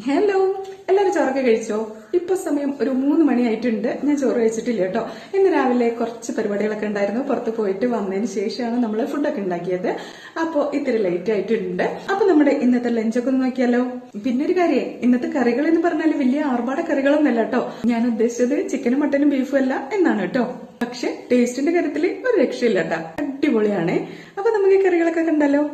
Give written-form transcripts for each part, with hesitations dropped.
Hello, എല്ലാവരും ചോറൊക്കെ കഴിച്ചോ? ഇപ്പൊ സമയം ഒരു 3 മണിയായിട്ടുണ്ട്. ഞാൻ ചോറ് കഴിച്ചിട്ടില്ല കേട്ടോ. ഇന്ന് രാവിലെ കുറച്ച് പരിപാടികളൊക്കെ ഉണ്ടായിരുന്നു. പുറത്ത് പോയിട്ട് വന്നതിന് ശേഷമാണ് നമ്മൾ ഫുഡൊക്കെ ഉണ്ടാക്കിയത്. അപ്പോ ഇത്തിരി ലേറ്റ് ആയിട്ടുണ്ട്. അപ്പൊ നമ്മുടെ ഇന്നത്തെ ലഞ്ചൊക്കെ ഒന്ന് നോക്കിയാലോ. പിന്നെ ഒരു കാര്യം, ഇന്നത്തെ കറികൾ എന്ന് പറഞ്ഞാൽ വലിയ ആർഭാട കറികളൊന്നല്ല കേട്ടോ. ഞാൻ ഉദ്ദേശിച്ചത് ചിക്കനും മട്ടനും ബീഫും അല്ല എന്നാണ് കേട്ടോ. പക്ഷെ ടേസ്റ്റിന്റെ കാര്യത്തിൽ ഒരു രക്ഷയില്ല കേട്ടോ. അടിപൊളിയാണ്. അപ്പൊ നമുക്ക് ഈ കറികളൊക്കെ കണ്ടല്ലോ.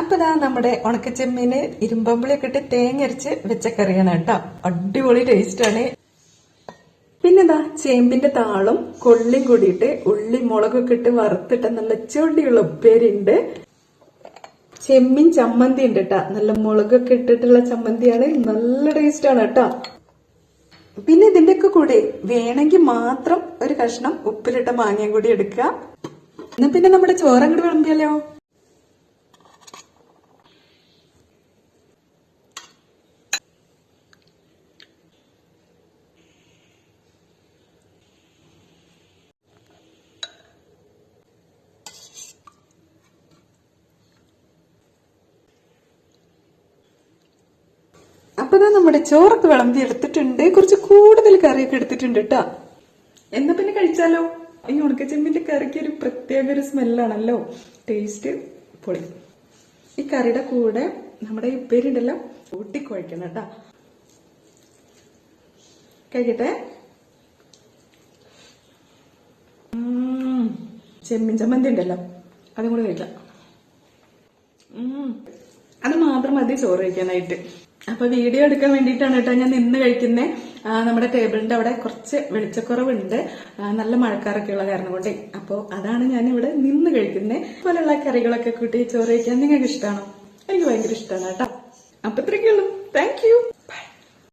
അപ്പൊ ഇതാ നമ്മുടെ ഉണക്കച്ചെമ്മീന് ഇരുമ്പമ്പുളിയൊക്കെ ഇട്ട് തേങ്ങരച്ച് വെച്ച കറിയാണ് കേട്ടോ. അടിപൊളി ടേസ്റ്റ് ആണ്. പിന്നെ ഇതാ ചേമ്പിന്റെ താളും കൊള്ളിയും കൂടിയിട്ട് ഉള്ളി മുളകൊക്കെ ഇട്ട് വറുത്തിട്ട നല്ല ചൊടിയുള്ള ഉപ്പേരി ഉണ്ട്. ചെമ്മീൻ ചമ്മന്തി ഉണ്ട് കേട്ടാ. നല്ല മുളകൊക്കെ ഇട്ടിട്ടുള്ള ചമ്മന്തിയാണ്. നല്ല ടേസ്റ്റ് ആണ് കേട്ടോ. പിന്നെ ഇതിന്റെയൊക്കെ കൂടെ വേണമെങ്കിൽ മാത്രം ഒരു കഷ്ണം ഉപ്പിലിട്ട മാങ്ങയും കൂടി എടുക്കുക. എന്നാ പിന്നെ നമ്മുടെ ചോറങ്ങോട്ട് വിളമ്പിയാലോ. അപ്പൊ നമ്മുടെ ചോറൊക്കെ വിളമ്പി എടുത്തിട്ടുണ്ട്. കുറച്ച് കൂടുതൽ കറിയൊക്കെ എടുത്തിട്ടുണ്ട് കേട്ടാ. എന്നാ പിന്നെ കഴിച്ചാലോ. ഈ ഉണക്കച്ചെമ്പിന്റെ കറിക്ക് ഒരു പ്രത്യേക ഒരു സ്മെല്ലാണല്ലോ. ടേസ്റ്റ് പൊളി. ഈ കറിയുടെ കൂടെ നമ്മുടെ ഈ ഉപ്പേരി ഉണ്ടല്ലോ കൂട്ടിക്കുഴക്കണം കേട്ടാ. കഴിക്കട്ടെ. ചെമ്മീൻ ചമ്മന്തി ഉണ്ടല്ലോ, അതും കൂടെ കഴിക്കാം. അത് മാത്രം മതി ചോറ് കഴിക്കാനായിട്ട്. അപ്പൊ വീഡിയോ എടുക്കാൻ വേണ്ടിയിട്ടാണ് കേട്ടോ ഞാൻ നിന്ന് കഴിക്കുന്നത്. നമ്മുടെ ടേബിളിന്റെ അവിടെ കുറച്ച് വെളിച്ചക്കുറവുണ്ട്, നല്ല മഴക്കാരൊക്കെ ഉള്ള കാരണം കൊണ്ടേ. അപ്പൊ അതാണ് ഞാൻ ഇവിടെ നിന്ന് കഴിക്കുന്നത്. പോലുള്ള കറികളൊക്കെ കൂട്ടി ചോറ് കഴിക്കാൻ നിങ്ങൾക്ക് ഇഷ്ടമാണോ? എനിക്ക് ഭയങ്കര ഇഷ്ടമാണ് കേട്ടോ. അപ്പൊ ഇത്രയൊക്കെ ഉള്ളൂ. Thank you.